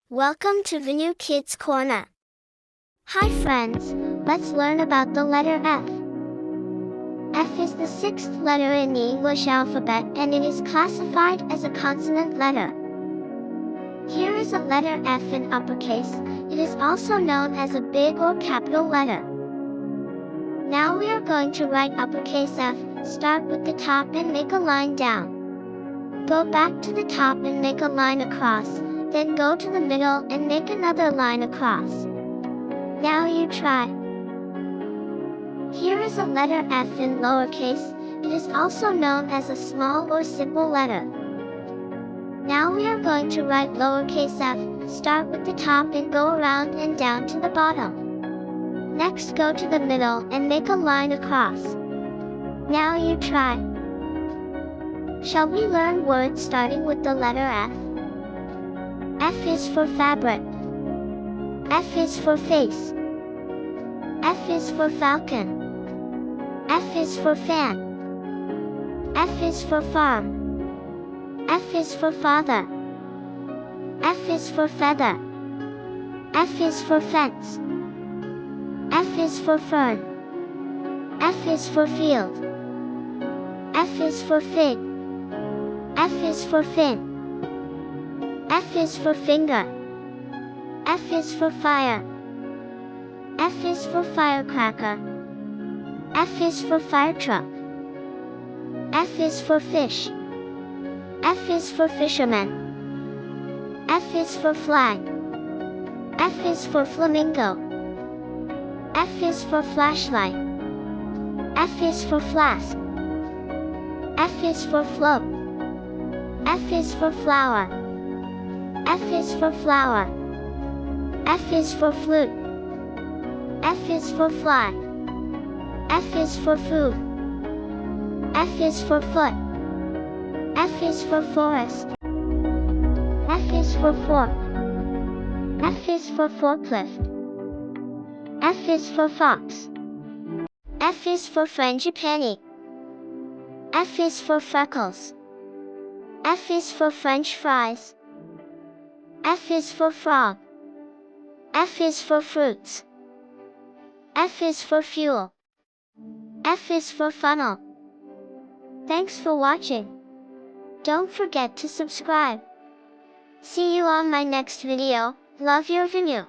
Welcome to Venu Kids Corner. Hi friends, let's learn about the letter F. F is the sixth letter in the English alphabet and it is classified as a consonant letter. Here is a letter F in uppercase. It is also known as a big or capital letter. Now we are going to write uppercase F. Start with the top and make a line down. Go back to the top and make a line across. Then go to the middle and make another line across. Now you try. Here is a letter F in lowercase. It is also known as a small or simple letter. Now we are going to write lowercase f. Start with the top and go around and down to the bottom. Next go to the middle and make a line across. Now you try. Shall we learn words starting with the letter F? F is for fabric. F is for face. F is for falcon. F is for fan. F is for farm. F is for father. F is for feather. F is for fence. F is for fern. F is for field. F is for fig. F is for fin. F is for finger. F is for fire. F is for firecracker. F is for fire truck. F is for fish. F is for fisherman. F is for flag. F is for flamingo. F is for flashlight. F is for flask. F is for float. F is for flower. F is for flower. F is for flute. F is for fly. F is for food. F is for foot. F is for forest. F is for fork. F is for forklift. F is for fox. F is for frangipani. F is for freckles. F is for French fries. F is for frog. F is for fruits. F is for fuel. F is for funnel. Thanks for watching. Don't forget to subscribe. See you on my next video. Love your Venu.